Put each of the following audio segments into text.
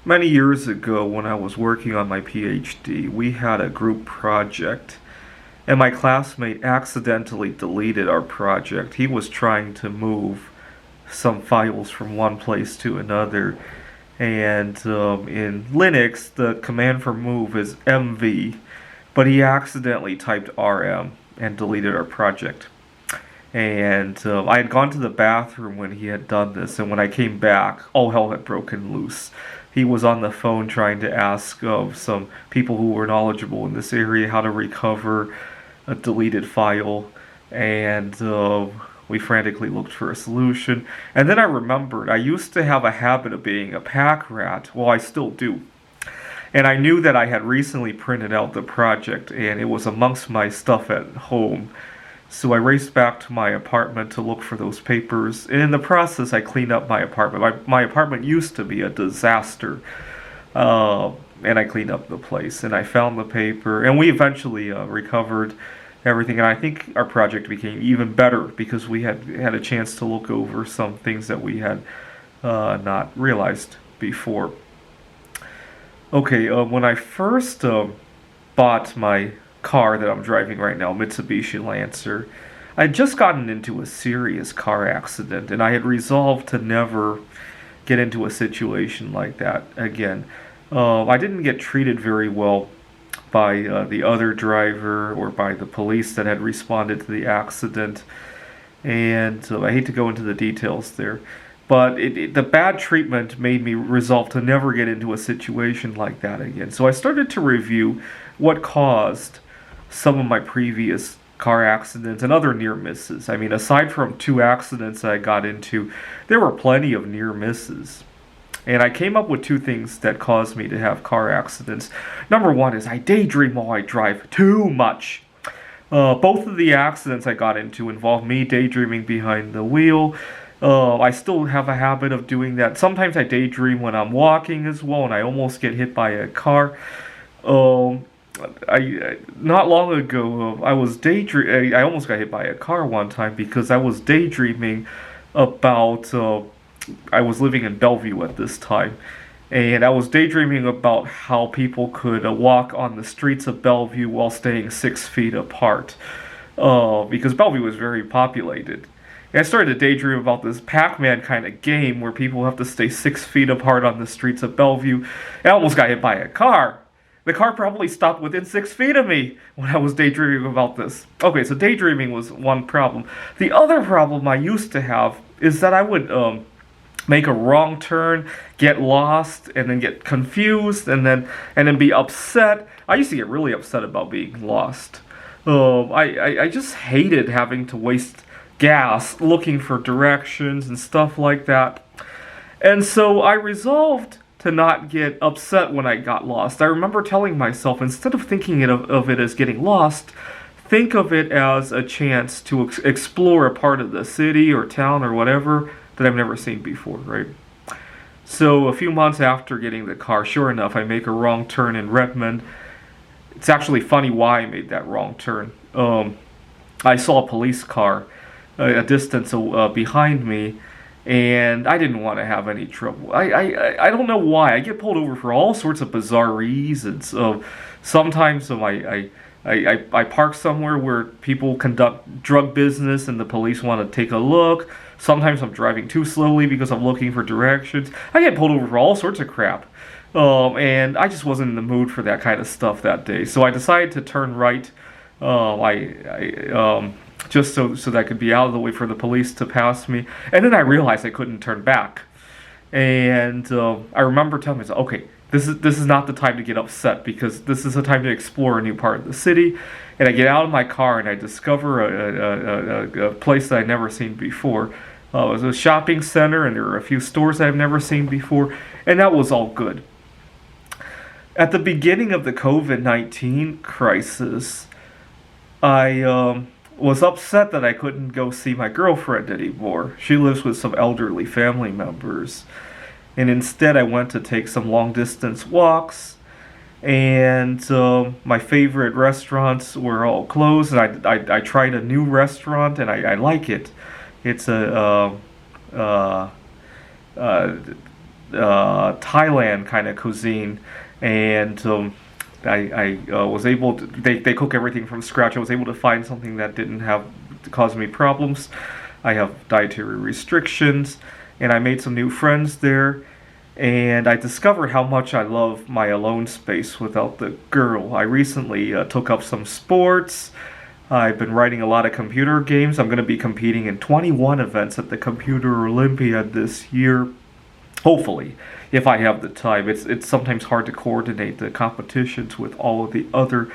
Many years ago, when I was working on my PhD, we had a group project, and my classmate accidentally deleted our project. He was trying to move some files from one place to another, and in Linux, the command for move is mv, but he accidentally typed rm and deleted our project. And I had gone to the bathroom when he had done this, and when I came back, all hell had broken loose. He was on the phone trying to ask some people who were knowledgeable in this area how to recover a deleted file, and we frantically looked for a solution. And then I remembered I used to have a habit of being a pack rat. Well, I still do. And I knew that I had recently printed out the project, and it was amongst my stuff at home. So I raced back to my apartment to look for those papers, and in the process I cleaned up my apartment. My apartment used to be a disaster, and I cleaned up the place, and I found the paper, and we eventually recovered everything, and I think our project became even better because we had a chance to look over some things that we had not realized before. Okay, when I first bought my car that I'm driving right now, Mitsubishi Lancer, I'd just gotten into a serious car accident, and I had resolved to never get into a situation like that again. I didn't get treated very well by the other driver or by the police that had responded to the accident, and I hate to go into the details there. But the bad treatment made me resolve to never get into a situation like that again. So I started to review what caused some of my previous car accidents and other near misses. I mean, aside from two accidents I got into, there were plenty of near misses. And I came up with two things that caused me to have car accidents. Number one is I daydream while I drive too much. Both of the accidents I got into involved me daydreaming behind the wheel. I still have a habit of doing that. Sometimes I daydream when I'm walking as well, and I almost get hit by a car. I not long ago I was daydream. I almost got hit by a car one time because I was daydreaming about. I was living in Bellevue at this time, and I was daydreaming about how people could walk on the streets of Bellevue while staying 6 feet apart, because Bellevue was very populated. And I started to daydream about this Pac-Man kind of game where people have to stay 6 feet apart on the streets of Bellevue. And I almost got hit by a car. The car probably stopped within 6 feet of me when I was daydreaming about this. Okay, so daydreaming was one problem. The other problem I used to have is that I would make a wrong turn, get lost, and then get confused, and then be upset. I used to get really upset about being lost. I just hated having to waste gas looking for directions and stuff like that. And so I resolved to not get upset when I got lost. I remember telling myself, instead of thinking of it as getting lost, think of it as a chance to explore a part of the city or town or whatever that I've never seen before, right? So a few months after getting the car, sure enough, I make a wrong turn in Redmond. It's actually funny why I made that wrong turn. I saw a police car a distance behind me, and I didn't want to have any trouble. I don't know why. I get pulled over for all sorts of bizarre reasons. Sometimes I park somewhere where people conduct drug business and the police want to take a look. Sometimes I'm driving too slowly because I'm looking for directions. I get pulled over for all sorts of crap. And I just wasn't in the mood for that kind of stuff that day. So I decided to turn right. Just so that I could be out of the way for the police to pass me. And then I realized I couldn't turn back. And I remember telling myself, okay, this is not the time to get upset because this is a time to explore a new part of the city. And I get out of my car and I discover a place that I'd never seen before. It was a shopping center, and there were a few stores I've never seen before, and that was all good. At the beginning of the COVID-19 crisis, I was upset that I couldn't go see my girlfriend anymore. She lives with some elderly family members. And instead I went to take some long distance walks, and my favorite restaurants were all closed, and I tried a new restaurant, and I like it. It's a Thailand kind of cuisine, and I was able to. They cook everything from scratch. I was able to find something that didn't have cause me problems. I have dietary restrictions, and I made some new friends there. And I discovered how much I love my alone space without the girl. I recently took up some sports. I've been writing a lot of computer games. I'm going to be competing in 21 events at the Computer Olympiad this year. Hopefully, if I have the time. It's sometimes hard to coordinate the competitions with all of the other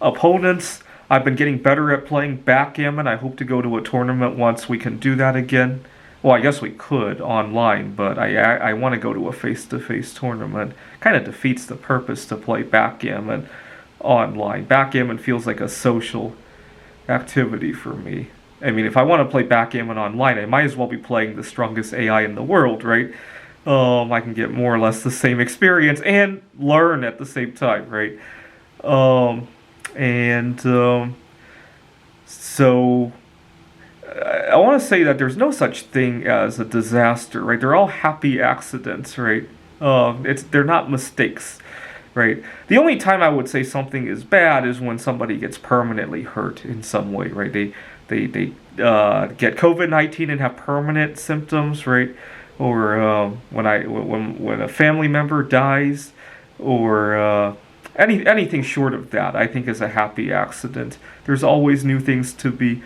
opponents. I've been getting better at playing backgammon. I hope to go to a tournament once we can do that again. Well, I guess we could online, but I want to go to a face-to-face tournament. Kind of defeats the purpose to play backgammon online. Backgammon feels like a social activity for me. I mean, if I want to play backgammon online, I might as well be playing the strongest AI in the world, right? I can get more or less the same experience and learn at the same time, right? And so I want to say that there's no such thing as a disaster, right? They're all happy accidents, right? They're not mistakes, right? The only time I would say something is bad is when somebody gets permanently hurt in some way, right? They get COVID-19 and have permanent symptoms, right? Or when a family member dies, or anything short of that, I think is a happy accident. There's always new things to be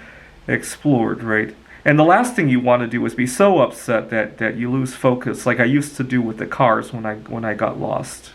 explored, right? And the last thing you want to do is be so upset that you lose focus, like I used to do with the cars when I got lost.